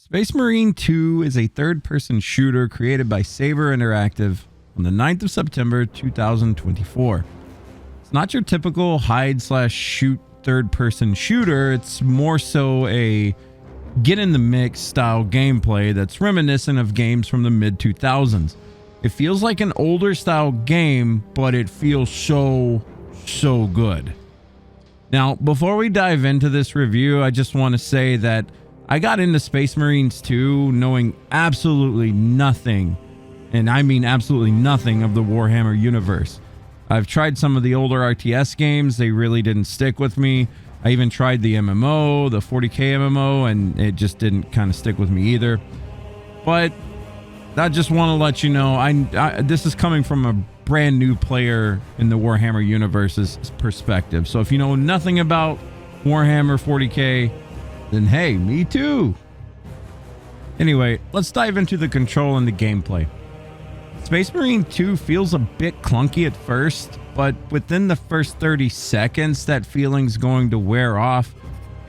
Space Marine 2 is a third-person shooter created by Saber Interactive on the 9th of September 2024. It's not your typical hide/shoot third-person shooter. It's more so a get-in-the-mix style gameplay that's reminiscent of games from the mid-2000s. It feels like an older style game, but it feels so good. Now, before we dive into this review, I just want to say that I got into Space Marines 2 knowing absolutely nothing, and I mean absolutely nothing, of the Warhammer universe. I've tried some of the older RTS games. They really didn't stick with me. I even tried the MMO, the 40k MMO, and it just didn't kind of stick with me either. But I just want to let you know, this is coming from a brand new player in the Warhammer universe's perspective. So if you know nothing about Warhammer 40k, then hey, me too. Anyway, let's dive into the control and the gameplay. Space Marine 2 feels a bit clunky at first, but within the first 30 seconds, that feeling's going to wear off,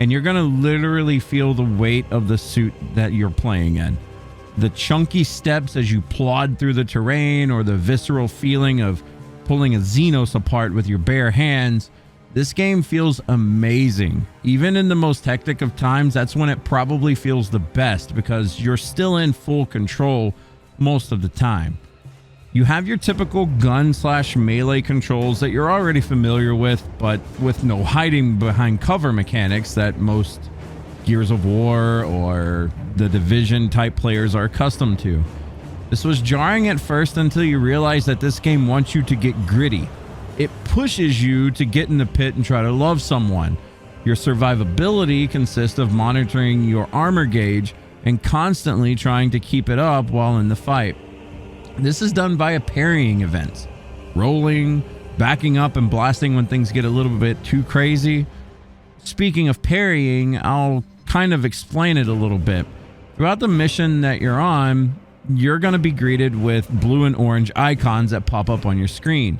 and you're going to literally feel the weight of the suit that you're playing in. The chunky steps as you plod through the terrain, or the visceral feeling of pulling a Xenos apart with your bare hands. This game feels amazing. Even in the most hectic of times, that's when it probably feels the best, because you're still in full control most of the time. You have your typical gun/melee controls that you're already familiar with, but with no hiding behind cover mechanics that most Gears of War or the Division type players are accustomed to. This was jarring at first until you realize that this game wants you to get gritty. It pushes you to get in the pit and try to love someone. Your survivability consists of monitoring your armor gauge and constantly trying to keep it up while in the fight. This is done via parrying events, rolling, backing up, and blasting when things get a little bit too crazy. Speaking of parrying, I'll kind of explain it a little bit. Throughout the mission that you're on, you're going to be greeted with blue and orange icons that pop up on your screen.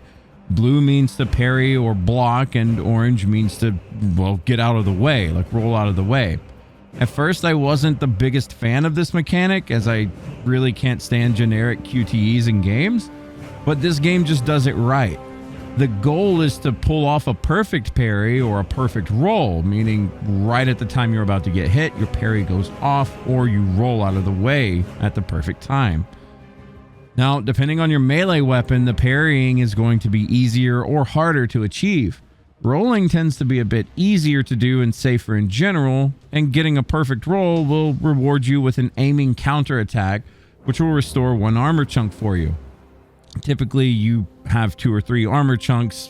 Blue means to parry or block, and orange means to, well, get out of the way, like roll out of the way. At first, I wasn't the biggest fan of this mechanic, as I really can't stand generic QTEs in games, but this game just does it right. The goal is to pull off a perfect parry or a perfect roll, meaning right at the time you're about to get hit, your parry goes off, or you roll out of the way at the perfect time. Now, depending on your melee weapon, the parrying is going to be easier or harder to achieve. Rolling tends to be a bit easier to do and safer in general, and getting a perfect roll will reward you with an aiming counterattack, which will restore one armor chunk for you. Typically, you have 2 or 3 armor chunks.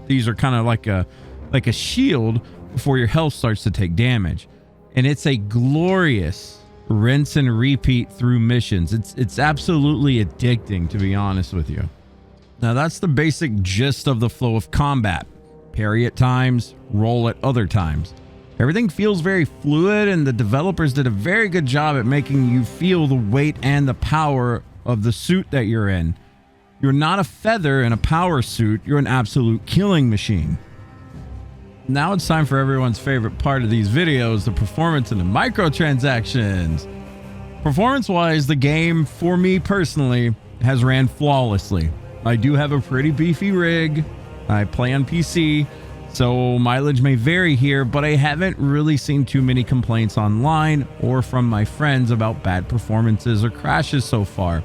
These are kind of like a shield before your health starts to take damage. And it's a glorious rinse and repeat through missions. It's absolutely addicting, to be honest with you. Now, that's the basic gist of the flow of combat. Parry at times, roll at other times. Everything feels very fluid, and the developers did a very good job at making you feel the weight and the power of the suit that you're in. You're not a feather in a power suit, you're an absolute killing machine. Now it's time for everyone's favorite part of these videos, the performance and the microtransactions. Performance-wise, the game, for me personally, has ran flawlessly. I do have a pretty beefy rig. I play on PC, so mileage may vary here, but I haven't really seen too many complaints online or from my friends about bad performances or crashes so far.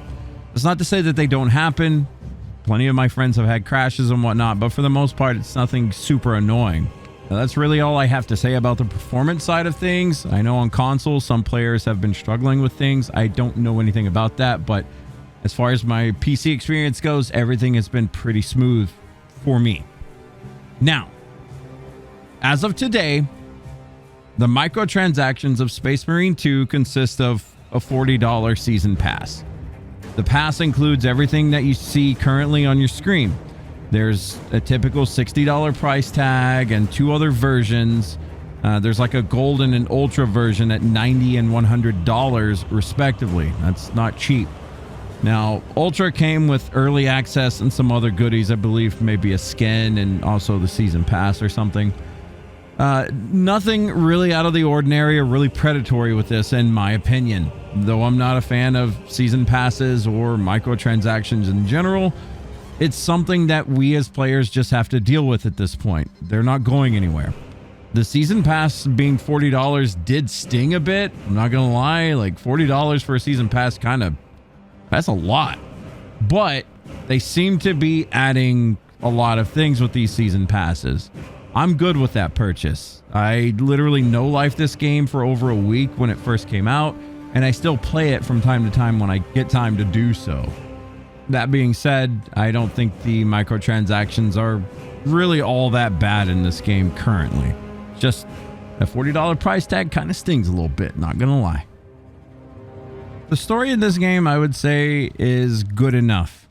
It's not to say that they don't happen. Plenty of my friends have had crashes and whatnot, but for the most part, it's nothing super annoying. Now, that's really all I have to say about the performance side of things. I know on console, some players have been struggling with things. I don't know anything about that, but as far as my PC experience goes, everything has been pretty smooth for me. Now, as of today, the microtransactions of Space Marine 2 consist of a $40 season pass. The pass includes everything that you see currently on your screen. There's a typical $60 price tag and 2 other versions. There's like a gold and an ultra version at $90 and $100 respectively. That's not cheap. Now, Ultra came with early access and some other goodies. I believe maybe a skin and also the season pass or something. Nothing really out of the ordinary or really predatory with this, in my opinion. Though I'm not a fan of season passes or microtransactions in general, it's something that we as players just have to deal with at this point. They're not going anywhere. The season pass being $40 did sting a bit. I'm not gonna lie, like $40 for a season pass, that's a lot. But they seem to be adding a lot of things with these season passes. I'm good with that purchase. I literally no-life this game for over a week when it first came out, and I still play it from time to time when I get time to do so. That being said, I don't think the microtransactions are really all that bad in this game currently. Just a $40 price tag kind of stings a little bit, not gonna lie. The story in this game, I would say, is good enough.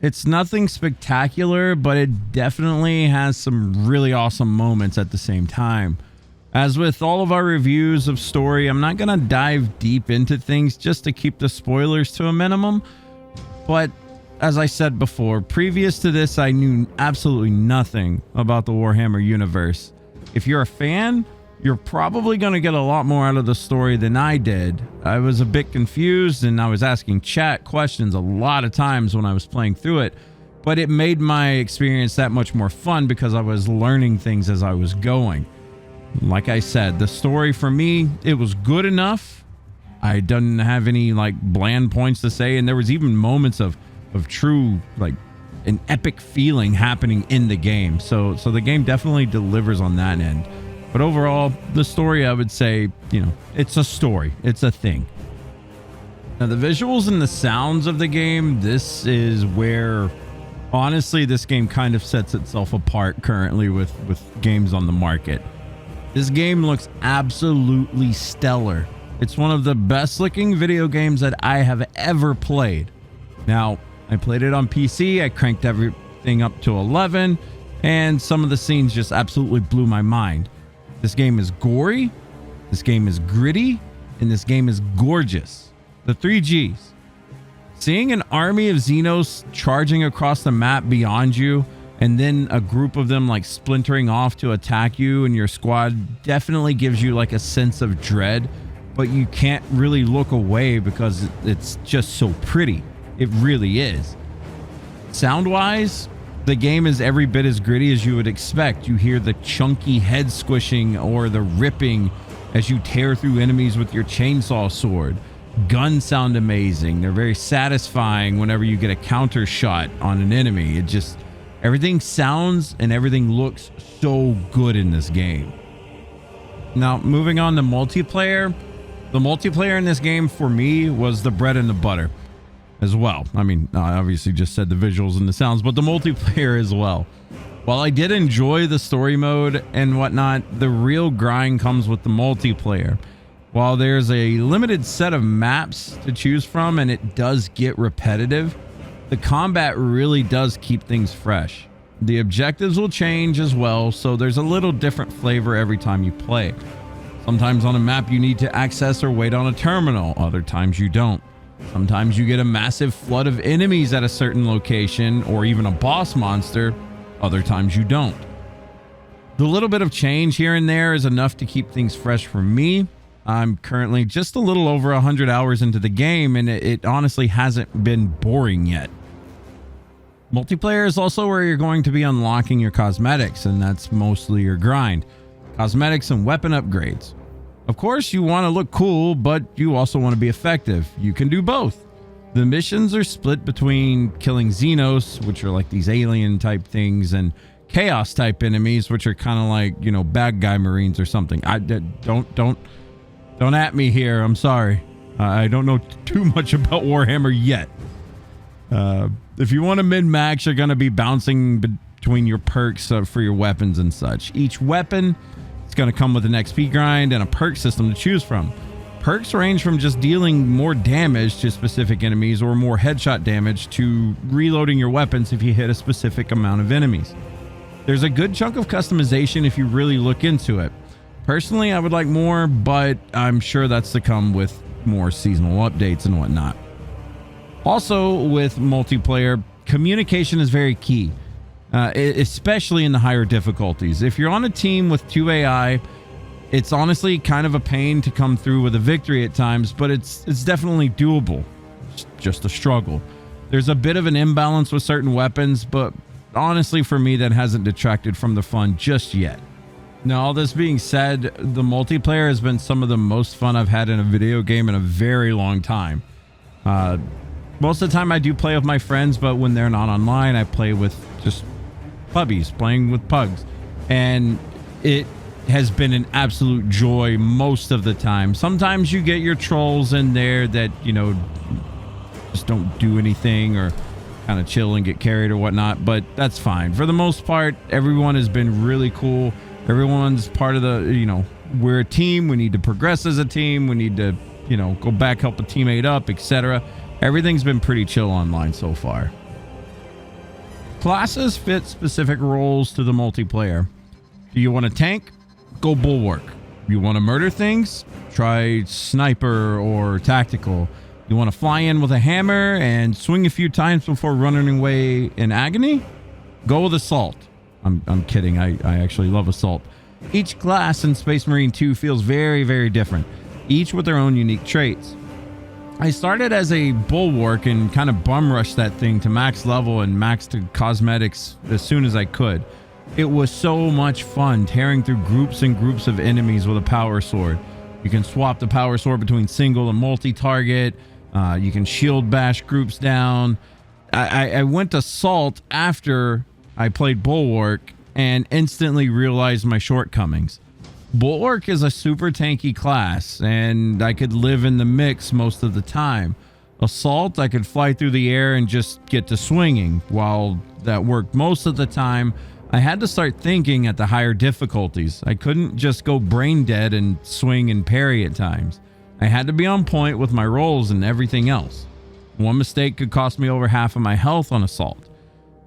It's nothing spectacular, but it definitely has some really awesome moments at the same time. As with all of our reviews of story, I'm not gonna dive deep into things just to keep the spoilers to a minimum, but as I said before, previous to this, I knew absolutely nothing about the Warhammer universe. If you're a fan, you're probably going to get a lot more out of the story than I did. I was a bit confused and I was asking chat questions a lot of times when I was playing through it, but it made my experience that much more fun because I was learning things as I was going. Like I said, the story for me, it was good enough. I didn't have any like bland points to say, and there was even moments of true like an epic feeling happening in the game. So the game definitely delivers on that end. But overall, the story, I would say, it's a story. It's a thing. Now, the visuals and the sounds of the game, this is where, honestly, this game kind of sets itself apart currently with games on the market. This game looks absolutely stellar. It's one of the best looking video games that I have ever played. Now, I played it on PC, I cranked everything up to 11, and some of the scenes just absolutely blew my mind. This game is gory, this game is gritty, and this game is gorgeous. The 3 Gs. Seeing an army of Xenos charging across the map beyond you, and then a group of them like splintering off to attack you and your squad definitely gives you like a sense of dread, but you can't really look away because it's just so pretty. It really is. Sound-wise, the game is every bit as gritty as you would expect. You hear the chunky head squishing or the ripping as you tear through enemies with your chainsaw sword. Guns sound amazing. They're very satisfying whenever you get a counter shot on an enemy. Everything sounds and everything looks so good in this game. Now, moving on to multiplayer. The multiplayer in this game for me was the bread and the butter as well. I mean, I obviously just said the visuals and the sounds, but the multiplayer as well. While I did enjoy the story mode and whatnot, the real grind comes with the multiplayer. While there's a limited set of maps to choose from and it does get repetitive, the combat really does keep things fresh. The objectives will change as well, so there's a little different flavor every time you play. Sometimes on a map you need to access or wait on a terminal, other times you don't. Sometimes you get a massive flood of enemies at a certain location or even a boss monster, other times you don't. The little bit of change here and there is enough to keep things fresh for me. I'm currently just a little over 100 hours into the game and it honestly hasn't been boring yet. Multiplayer is also where you're going to be unlocking your cosmetics, and that's mostly your grind. Cosmetics and weapon upgrades. Of course, you want to look cool, but you also want to be effective. You can do both. The missions are split between killing Xenos, which are like these alien type things, and Chaos type enemies, which are kind of like, bad guy Marines or something. Don't at me here. I'm sorry. I don't know too much about Warhammer yet. If you want to min-max, you're going to be bouncing between your perks for your weapons and such. Each weapon is going to come with an XP grind and a perk system to choose from. Perks range from just dealing more damage to specific enemies or more headshot damage to reloading your weapons if you hit a specific amount of enemies. There's a good chunk of customization if you really look into it. Personally, I would like more, but I'm sure that's to come with more seasonal updates and whatnot. Also, with multiplayer, communication is very key. especially in the higher difficulties. If you're on a team with 2 AI, it's honestly kind of a pain to come through with a victory at times, but it's definitely doable. It's just a struggle. There's a bit of an imbalance with certain weapons, but honestly, for me, that hasn't detracted from the fun just yet. Now, all this being said, the multiplayer has been some of the most fun I've had in a video game in a very long time. Most of the time I do play with my friends, but when they're not online, I play with just puppies, playing with pugs. And it has been an absolute joy most of the time. Sometimes you get your trolls in there that, you know, just don't do anything or kind of chill and get carried or whatnot, but that's fine. For the most part, everyone has been really cool. Everyone's part of the, you know, we're a team. We need to progress as a team. We need to, you know, go back, help a teammate up, etc. Everything's been pretty chill online so far. Classes fit specific roles to the multiplayer. Do you want a tank? Go bulwark. You want to murder things? Try sniper or tactical. You want to fly in with a hammer and swing a few times before running away in agony? Go with assault. I'm kidding. I actually love assault. Each class in Space Marine 2 feels very, very different, each with their own unique traits. I started as a bulwark and kind of bum rushed that thing to max level and max to cosmetics as soon as I could. It was so much fun tearing through groups and groups of enemies with a power sword. You can swap the power sword between single and multi-target. You can shield bash groups down. I went assault after I played bulwark and instantly realized my shortcomings. Bulwark is a super tanky class, and I could live in the mix most of the time. Assault, I could fly through the air and just get to swinging. While that worked most of the time, I had to start thinking at the higher difficulties. I couldn't just go brain dead and swing and parry at times. I had to be on point with my rolls and everything else. One mistake could cost me over half of my health on assault.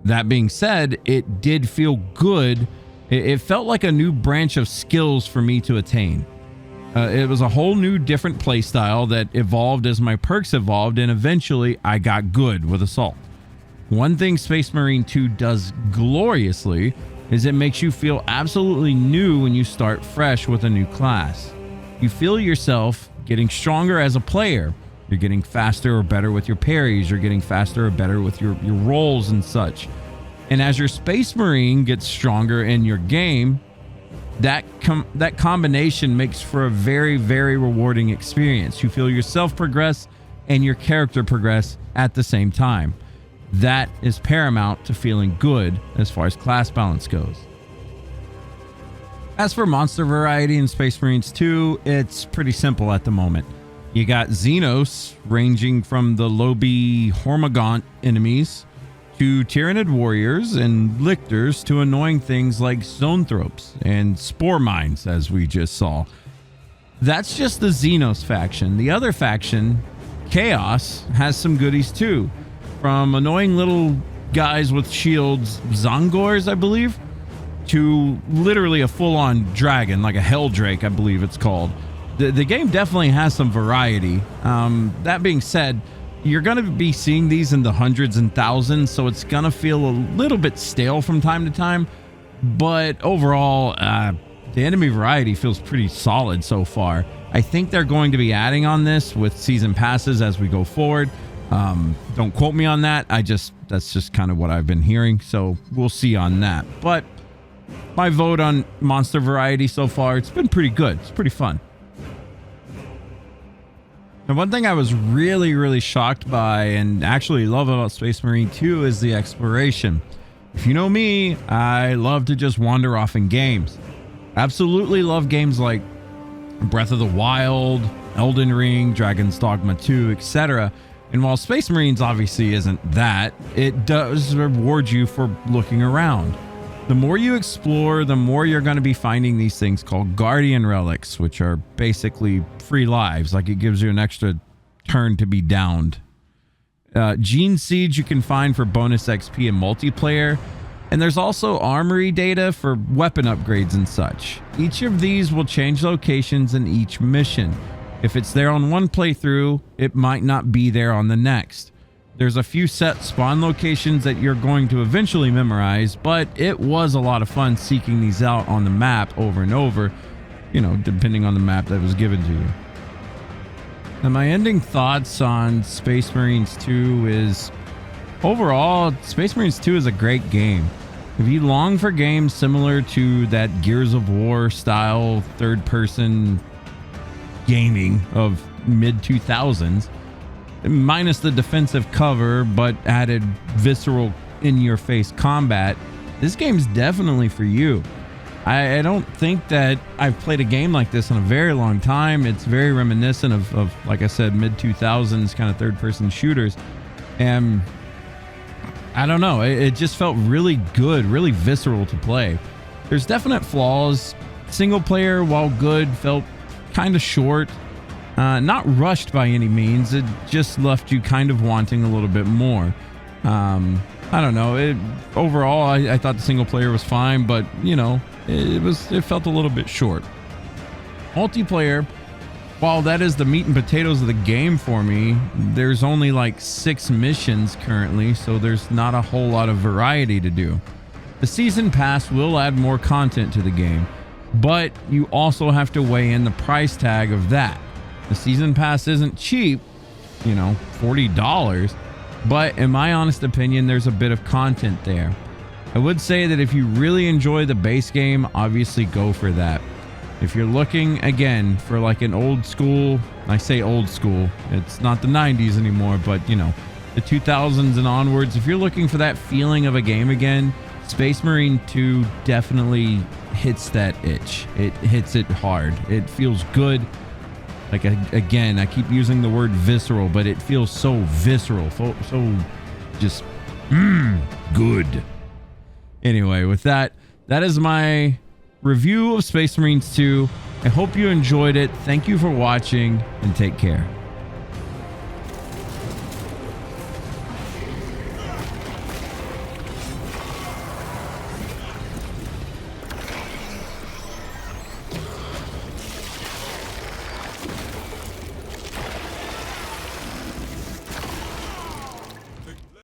That being said, it did feel good. It felt like a new branch of skills for me to attain. It was a whole new different playstyle that evolved as my perks evolved, and eventually I got good with assault. One thing Space Marine 2 does gloriously is it makes you feel absolutely new when you start fresh with a new class. You feel yourself getting stronger as a player. You're getting faster or better with your parries. You're getting faster or better with your rolls and such. And as your Space Marine gets stronger in your game, that combination makes for a very, very rewarding experience. You feel yourself progress and your character progress at the same time. That is paramount to feeling good as far as class balance goes. As for monster variety in Space Marines 2, it's pretty simple at the moment. You got Xenos, ranging from the Lobi Hormagaunt enemies to Tyranid warriors and lictors to annoying things like zoanthropes and spore mines, as we just saw. That's just the Xenos faction. The other faction, Chaos, has some goodies too. From annoying little guys with shields, Zongors, I believe, to literally a full-on dragon, like a Helldrake, I believe it's called. The game definitely has some variety. That being said, you're going to be seeing these in the hundreds and thousands, so it's going to feel a little bit stale from time to time. But overall, the enemy variety feels pretty solid so far. I think they're going to be adding on this with season passes as we go forward. Don't quote me on that. That's just kind of what I've been hearing, so we'll see on that. But my vote on monster variety so far, it's been pretty good. It's pretty fun. Now, one thing I was really, really shocked by and actually love about Space Marine 2 is the exploration. If you know me, I love to just wander off in games. Absolutely love games like Breath of the Wild, Elden Ring, Dragon's Dogma 2, etc. And while Space Marines obviously isn't that, it does reward you for looking around. The more you explore, the more you're going to be finding these things called Guardian Relics, which are basically free lives. Like, it gives you an extra turn to be downed. Gene Seeds you can find for bonus XP and multiplayer. And there's also armory data for weapon upgrades and such. Each of these will change locations in each mission. If it's there on one playthrough, it might not be there on the next. There's a few set spawn locations that you're going to eventually memorize, but it was a lot of fun seeking these out on the map over and over, you know, depending on the map that was given to you. And my ending thoughts on Space Marines 2 is, overall, Space Marines 2 is a great game. If you long for games similar to that Gears of War style third-person gaming of mid-2000s, minus the defensive cover but added visceral in-your-face combat, this game's definitely for you. I don't think that I've played a game like this in a very long time. It's very reminiscent of like I said, mid-2000s kind of third-person shooters. And I don't know, it just felt really good, really visceral to play. There's definite flaws. Single player, while good, felt kind of short. Not rushed by any means. It just left you kind of wanting a little bit more. I don't know. Overall, I thought the single player was fine, but you know, it felt a little bit short. Multiplayer, while that is the meat and potatoes of the game for me, there's only like 6 missions currently, so there's not a whole lot of variety to do. The season pass will add more content to the game, but you also have to weigh in the price tag of that. The season pass isn't cheap, you know, $40, but in my honest opinion, there's a bit of content there. I would say that if you really enjoy the base game, obviously go for that. If you're looking, again, for like an old school, I say old school, it's not the 90s anymore, but you know, the 2000s and onwards, if you're looking for that feeling of a game again, Space Marine 2 definitely hits that itch. It hits it hard. It feels good. Like, again, I keep using the word visceral, but it feels so visceral, so just good. Anyway, with that is my review of Space Marines 2. I hope you enjoyed it. Thank you for watching, and take care.